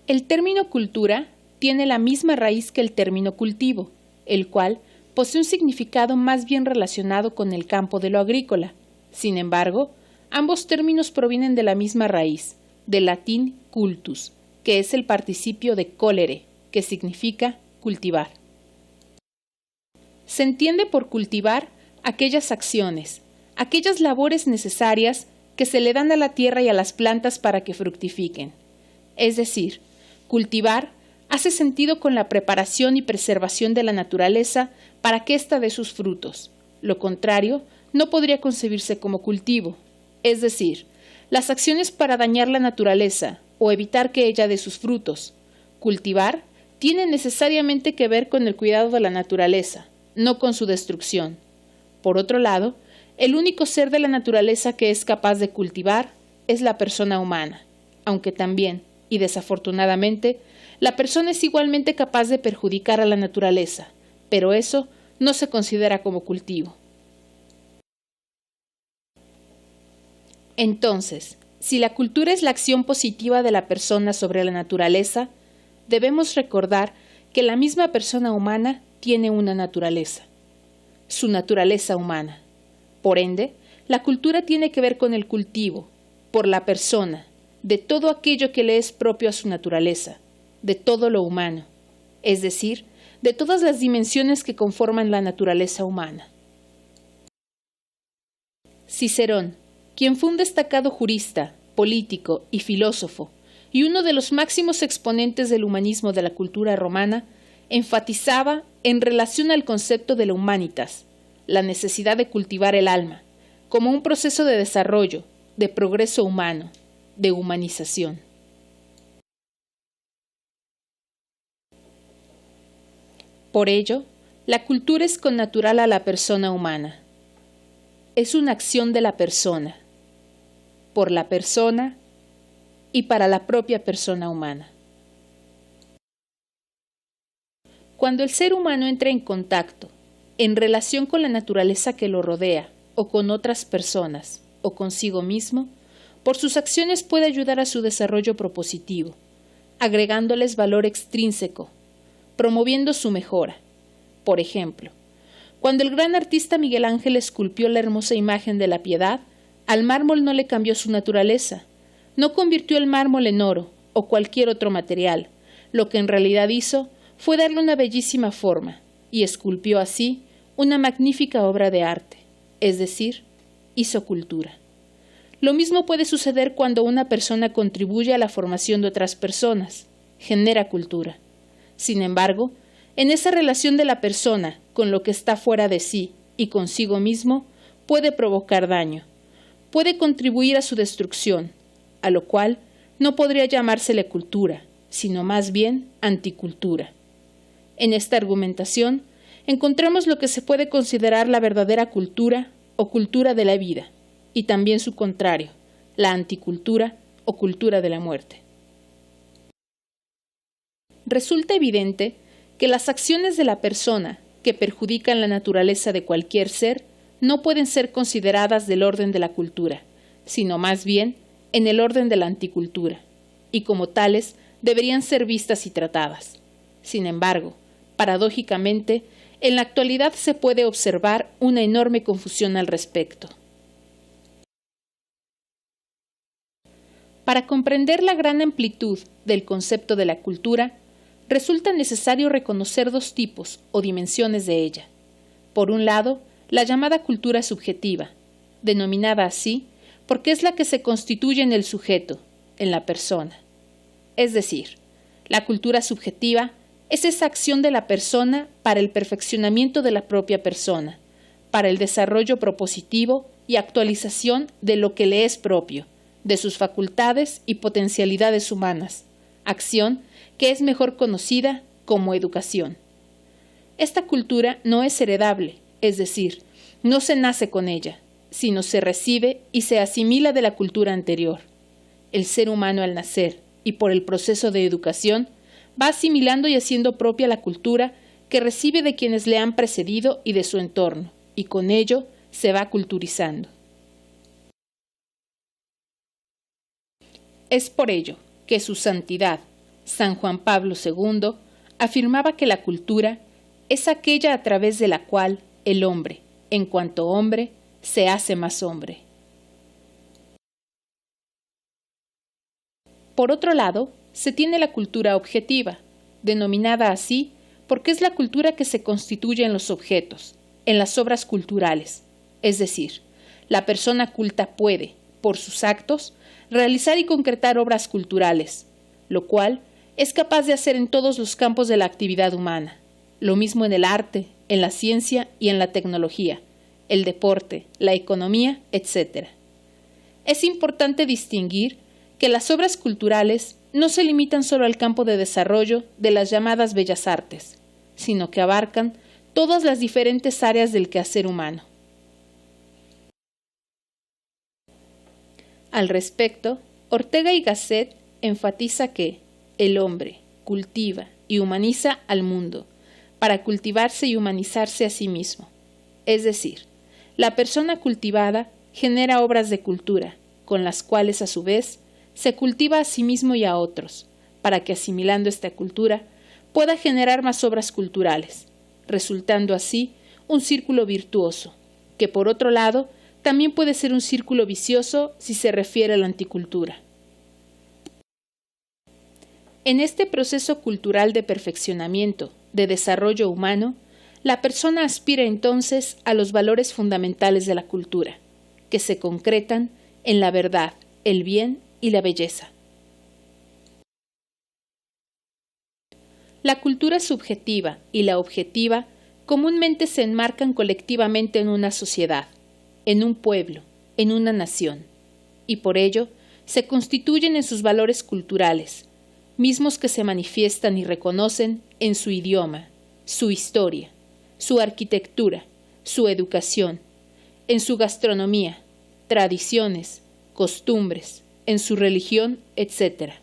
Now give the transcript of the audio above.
El término cultura tiene la misma raíz que el término cultivo, el cual posee un significado más bien relacionado con el campo de lo agrícola. Sin embargo, ambos términos provienen de la misma raíz, del latín cultus, que es el participio de colere, que significa cultivar. Se entiende por cultivar aquellas acciones, aquellas labores necesarias que se le dan a la tierra y a las plantas para que fructifiquen. Es decir, cultivar hace sentido con la preparación y preservación de la naturaleza para que ésta dé sus frutos. Lo contrario no podría concebirse como cultivo. Es decir, las acciones para dañar la naturaleza o evitar que ella dé sus frutos. Cultivar tiene necesariamente que ver con el cuidado de la naturaleza, no con su destrucción. Por otro lado, el único ser de la naturaleza que es capaz de cultivar es la persona humana, aunque también, y desafortunadamente, la persona es igualmente capaz de perjudicar a la naturaleza, pero eso no se considera como cultivo. Entonces, si la cultura es la acción positiva de la persona sobre la naturaleza, debemos recordar que la misma persona humana tiene una naturaleza, su naturaleza humana. Por ende, la cultura tiene que ver con el cultivo, por la persona, de todo aquello que le es propio a su naturaleza, de todo lo humano, es decir, de todas las dimensiones que conforman la naturaleza humana. Cicerón, quien fue un destacado jurista, político y filósofo, y uno de los máximos exponentes del humanismo de la cultura romana, enfatizaba en relación al concepto de la humanitas, la necesidad de cultivar el alma, como un proceso de desarrollo, de progreso humano, de humanización. Por ello, la cultura es connatural a la persona humana. Es una acción de la persona, por la persona y para la propia persona humana. Cuando el ser humano entra en contacto, en relación con la naturaleza que lo rodea, o con otras personas, o consigo mismo, por sus acciones puede ayudar a su desarrollo propositivo, agregándoles valor extrínseco, promoviendo su mejora. Por ejemplo, cuando el gran artista Miguel Ángel esculpió la hermosa imagen de la Piedad, al mármol no le cambió su naturaleza, no convirtió el mármol en oro o cualquier otro material, lo que en realidad hizo fue darle una bellísima forma y esculpió así una magnífica obra de arte, es decir, hizo cultura. Lo mismo puede suceder cuando una persona contribuye a la formación de otras personas, genera cultura. Sin embargo, en esa relación de la persona con lo que está fuera de sí y consigo mismo, puede provocar daño, puede contribuir a su destrucción, a lo cual no podría llamársele cultura, sino más bien anticultura. En esta argumentación encontramos lo que se puede considerar la verdadera cultura o cultura de la vida, y también su contrario, la anticultura o cultura de la muerte. Resulta evidente que las acciones de la persona que perjudican la naturaleza de cualquier ser no pueden ser consideradas del orden de la cultura, sino más bien en el orden de la anticultura, y como tales deberían ser vistas y tratadas. Sin embargo, paradójicamente, en la actualidad se puede observar una enorme confusión al respecto. Para comprender la gran amplitud del concepto de la cultura, resulta necesario reconocer dos tipos o dimensiones de ella. Por un lado, la llamada cultura subjetiva, denominada así porque es la que se constituye en el sujeto, en la persona. Es decir, la cultura subjetiva es esa acción de la persona para el perfeccionamiento de la propia persona, para el desarrollo propositivo y actualización de lo que le es propio, de sus facultades y potencialidades humanas, acción que es mejor conocida como educación. Esta cultura no es heredable, es decir, no se nace con ella, sino se recibe y se asimila de la cultura anterior. El ser humano al nacer y por el proceso de educación va asimilando y haciendo propia la cultura que recibe de quienes le han precedido y de su entorno, y con ello se va culturizando. Es por ello que su santidad, San Juan Pablo II afirmaba que la cultura es aquella a través de la cual el hombre, en cuanto hombre, se hace más hombre. Por otro lado, se tiene la cultura objetiva, denominada así porque es la cultura que se constituye en los objetos, en las obras culturales, es decir, la persona culta puede, por sus actos, realizar y concretar obras culturales, lo cual es capaz de hacer en todos los campos de la actividad humana, lo mismo en el arte, en la ciencia y en la tecnología, el deporte, la economía, etc. Es importante distinguir que las obras culturales no se limitan solo al campo de desarrollo de las llamadas bellas artes, sino que abarcan todas las diferentes áreas del quehacer humano. Al respecto, Ortega y Gasset enfatiza que el hombre cultiva y humaniza al mundo para cultivarse y humanizarse a sí mismo. Es decir, la persona cultivada genera obras de cultura, con las cuales a su vez se cultiva a sí mismo y a otros, para que asimilando esta cultura pueda generar más obras culturales, resultando así un círculo virtuoso, que por otro lado también puede ser un círculo vicioso si se refiere a la anticultura. En este proceso cultural de perfeccionamiento, de desarrollo humano, la persona aspira entonces a los valores fundamentales de la cultura, que se concretan en la verdad, el bien y la belleza. La cultura subjetiva y la objetiva comúnmente se enmarcan colectivamente en una sociedad, en un pueblo, en una nación, y por ello se constituyen en sus valores culturales, mismos que se manifiestan y reconocen en su idioma, su historia, su arquitectura, su educación, en su gastronomía, tradiciones, costumbres, en su religión, etc.